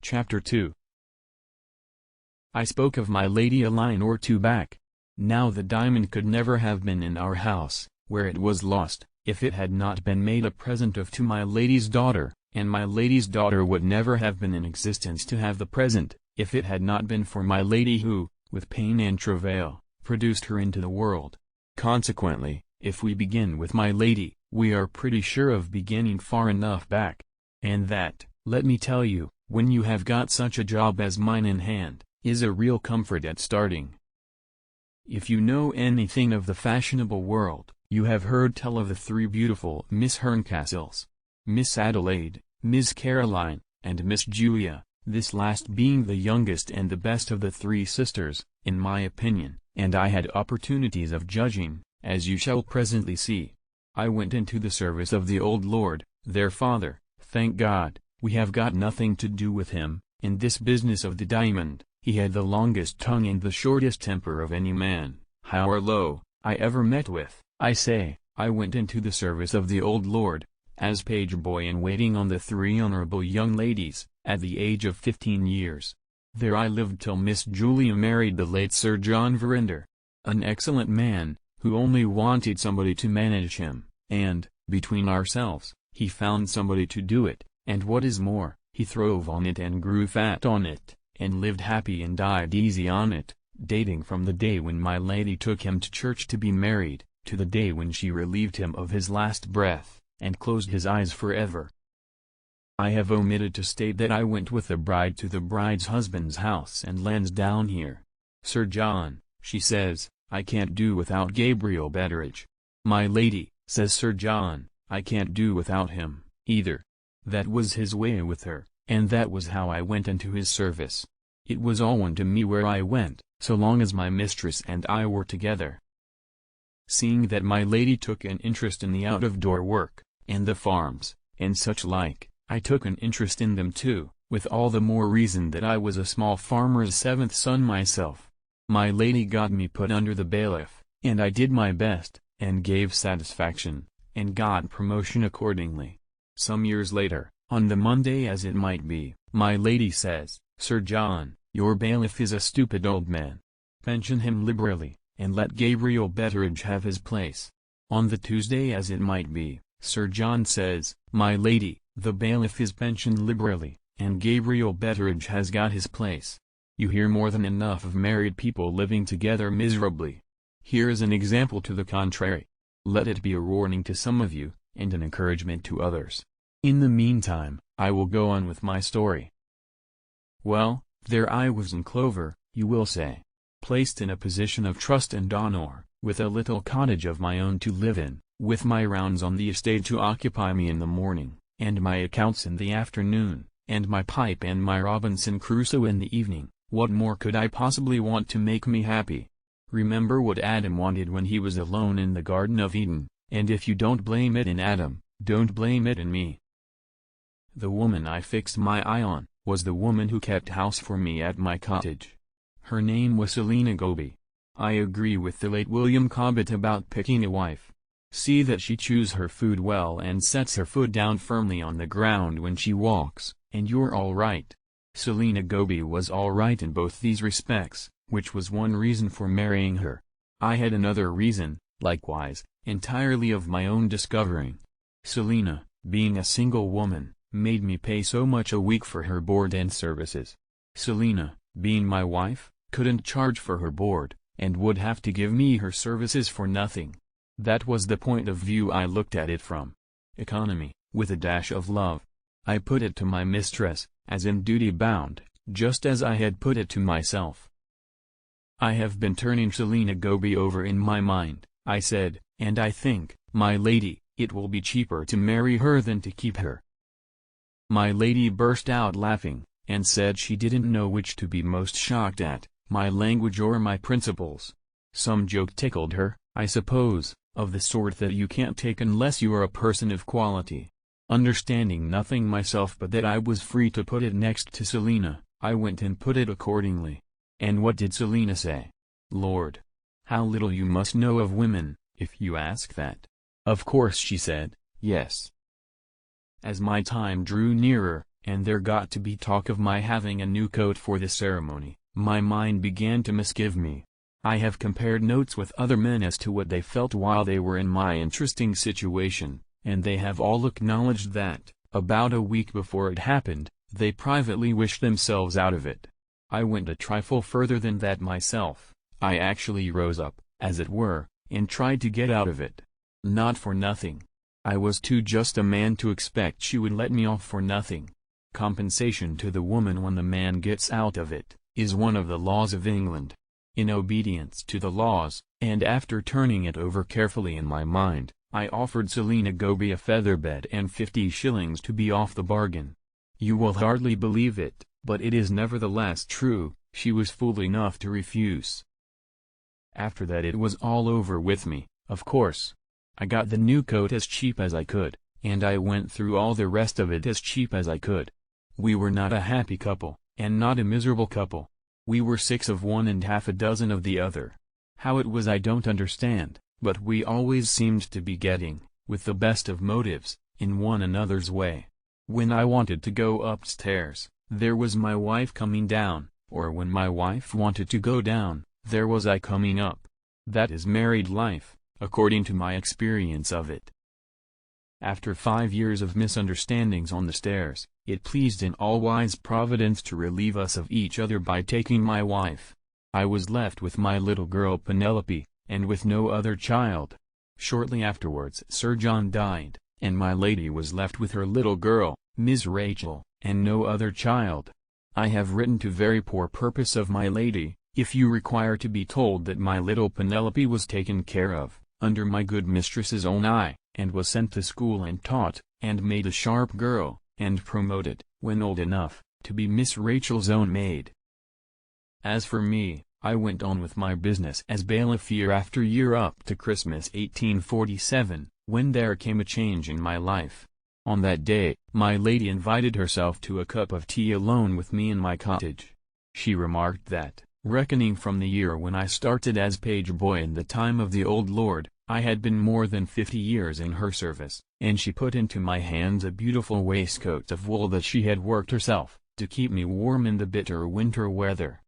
Chapter 2. I spoke of my lady a line or two back. Now the diamond could never have been in our house, where it was lost, if it had not been made a present of to my lady's daughter, and my lady's daughter would never have been in existence to have the present, if it had not been for my lady who, with pain and travail, produced her into the world. Consequently, if we begin with my lady, we are pretty sure of beginning far enough back. And that, let me tell you, when you have got such a job as mine in hand, is a real comfort at starting. If you know anything of the fashionable world, you have heard tell of the three beautiful Miss Herncastles: Miss Adelaide, Miss Caroline, and Miss Julia, this last being the youngest and the best of the three sisters, in my opinion, and I had opportunities of judging, as you shall presently see. I went into the service of the old lord, their father. Thank God, we have got nothing to do with him, in this business of the diamond. He had the longest tongue and the shortest temper of any man, high or low, I ever met with. I say, I went into the service of the old lord, as page boy in waiting on the three honorable young ladies, at the age of 15 years. There I lived till Miss Julia married the late Sir John Verinder, an excellent man, who only wanted somebody to manage him, and, between ourselves, he found somebody to do it, and what is more, he throve on it and grew fat on it, and lived happy and died easy on it, dating from the day when my lady took him to church to be married, to the day when she relieved him of his last breath, and closed his eyes forever. I have omitted to state that I went with the bride to the bride's husband's house and Lansdowne here. Sir John, she says, I can't do without Gabriel Betteridge. My lady, says Sir John, I can't do without him, either. That was his way with her, and that was how I went into his service. It was all one to me where I went, so long as my mistress and I were together. Seeing that my lady took an interest in the out-of-door work, and the farms, and such like, I took an interest in them too, with all the more reason that I was a small farmer's seventh son myself. My lady got me put under the bailiff, and I did my best, and gave satisfaction, and got promotion accordingly. Some years later, on the Monday as it might be, my lady says, Sir John, your bailiff is a stupid old man. Pension him liberally, and let Gabriel Betteridge have his place. On the Tuesday as it might be, Sir John says, my lady, the bailiff is pensioned liberally, and Gabriel Betteridge has got his place. You hear more than enough of married people living together miserably. Here is an example to the contrary. Let it be a warning to some of you, and an encouragement to others. In the meantime, I will go on with my story. Well, there I was in clover, you will say. Placed in a position of trust and honor, with a little cottage of my own to live in, with my rounds on the estate to occupy me in the morning, and my accounts in the afternoon, and my pipe and my Robinson Crusoe in the evening. What more could I possibly want to make me happy? Remember what Adam wanted when he was alone in the Garden of Eden, and if you don't blame it in Adam, don't blame it in me. The woman I fixed my eye on, was the woman who kept house for me at my cottage. Her name was Selina Goby. I agree with the late William Cobbett about picking a wife. See that she chews her food well and sets her foot down firmly on the ground when she walks, and you're all right. Selina Goby was all right in both these respects, which was one reason for marrying her. I had another reason, likewise, entirely of my own discovering. Selina, being a single woman, made me pay so much a week for her board and services. Selina, being my wife, couldn't charge for her board, and would have to give me her services for nothing. That was the point of view I looked at it from. Economy, with a dash of love. I put it to my mistress, as in duty bound, just as I had put it to myself. I have been turning Selina Goby over in my mind, I said, and I think, my lady, it will be cheaper to marry her than to keep her. My lady burst out laughing, and said she didn't know which to be most shocked at, my language or my principles. Some joke tickled her, I suppose, of the sort that you can't take unless you are a person of quality. Understanding nothing myself but that I was free to put it next to Selina, I went and put it accordingly. And what did Selina say? Lord! How little you must know of women, if you ask that. Of course she said, yes. As my time drew nearer, and there got to be talk of my having a new coat for the ceremony, my mind began to misgive me. I have compared notes with other men as to what they felt while they were in my interesting situation, and they have all acknowledged that, about a week before it happened, they privately wished themselves out of it. I went a trifle further than that myself. I actually rose up, as it were, and tried to get out of it. Not for nothing. I was too just a man to expect she would let me off for nothing. Compensation to the woman when the man gets out of it, is one of the laws of England. In obedience to the laws, and after turning it over carefully in my mind, I offered Selina Goby a featherbed and 50 shillings to be off the bargain. You will hardly believe it, but it is nevertheless true, she was fool enough to refuse. After that it was all over with me, of course. I got the new coat as cheap as I could, and I went through all the rest of it as cheap as I could. We were not a happy couple, and not a miserable couple. We were 6 of one and half a dozen of the other. How it was I don't understand, but we always seemed to be getting, with the best of motives, in one another's way. When I wanted to go upstairs, there was my wife coming down, or when my wife wanted to go down, there was I coming up. That is married life, according to my experience of it. After 5 years of misunderstandings on the stairs, it pleased an all-wise Providence to relieve us of each other by taking my wife. I was left with my little girl Penelope, and with no other child. Shortly afterwards Sir John died, and my lady was left with her little girl, Miss Rachel, and no other child. I have written to very poor purpose of my lady, if you require to be told that my little Penelope was taken care of, under my good mistress's own eye, and was sent to school and taught, and made a sharp girl, and promoted, when old enough, to be Miss Rachel's own maid. As for me, I went on with my business as bailiff year after year up to Christmas 1847, when there came a change in my life. On that day, my lady invited herself to a cup of tea alone with me in my cottage. She remarked that, reckoning from the year when I started as page boy in the time of the old lord, I had been more than 50 years in her service, and she put into my hands a beautiful waistcoat of wool that she had worked herself, to keep me warm in the bitter winter weather.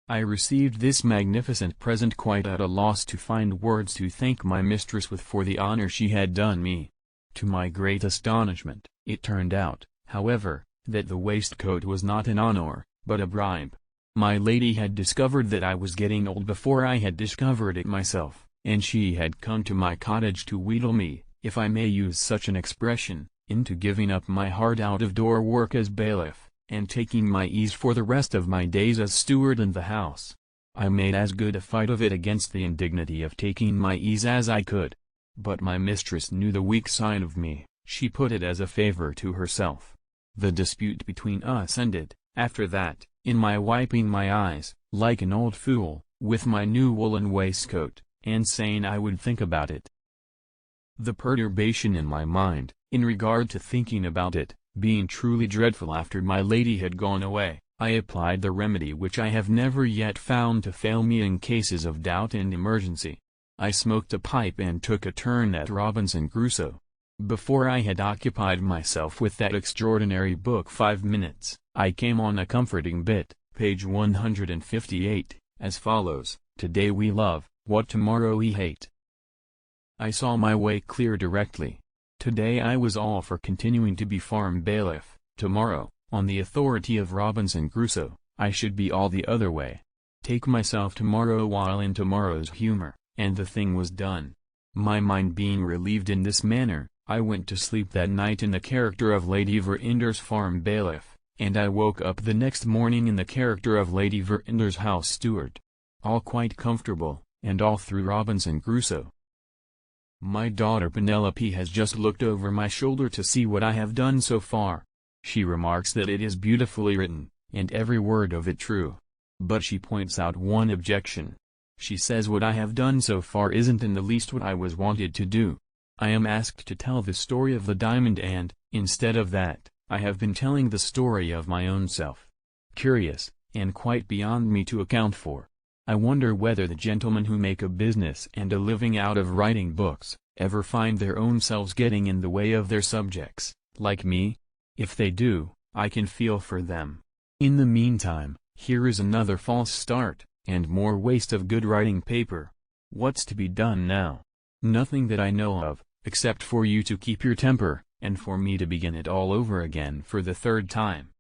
I received this magnificent present quite at a loss to find words to thank my mistress with for the honor she had done me. To my great astonishment, it turned out, however, that the waistcoat was not an honor, but a bribe. My lady had discovered that I was getting old before I had discovered it myself, and she had come to my cottage to wheedle me, if I may use such an expression, into giving up my hard out-of-door work as bailiff, and taking my ease for the rest of my days as steward in the house. I made as good a fight of it against the indignity of taking my ease as I could. But my mistress knew the weak side of me, she put it as a favor to herself. The dispute between us ended, after that, in my wiping my eyes, like an old fool, with my new woolen waistcoat, and saying I would think about it. The perturbation in my mind, in regard to thinking about it, being truly dreadful after my lady had gone away, I applied the remedy which I have never yet found to fail me in cases of doubt and emergency. I smoked a pipe and took a turn at Robinson Crusoe. Before I had occupied myself with that extraordinary book 5 minutes, I came on a comforting bit, page 158, as follows: "Today we love, what tomorrow we hate." I saw my way clear directly. Today I was all for continuing to be farm bailiff. Tomorrow, on the authority of Robinson Crusoe, I should be all the other way. Take myself tomorrow while in tomorrow's humor, and the thing was done. My mind being relieved in this manner, I went to sleep that night in the character of Lady Verinder's farm bailiff, and I woke up the next morning in the character of Lady Verinder's house steward. All quite comfortable, and all through Robinson Crusoe. My daughter Penelope has just looked over my shoulder to see what I have done so far. She remarks that it is beautifully written, and every word of it true. But she points out one objection. She says what I have done so far isn't in the least what I was wanted to do. I am asked to tell the story of the diamond and, instead of that, I have been telling the story of my own self. Curious, and quite beyond me to account for. I wonder whether the gentlemen who make a business and a living out of writing books, ever find their own selves getting in the way of their subjects, like me? If they do, I can feel for them. In the meantime, here is another false start, and more waste of good writing paper. What's to be done now? Nothing that I know of, except for you to keep your temper, and for me to begin it all over again for the third time.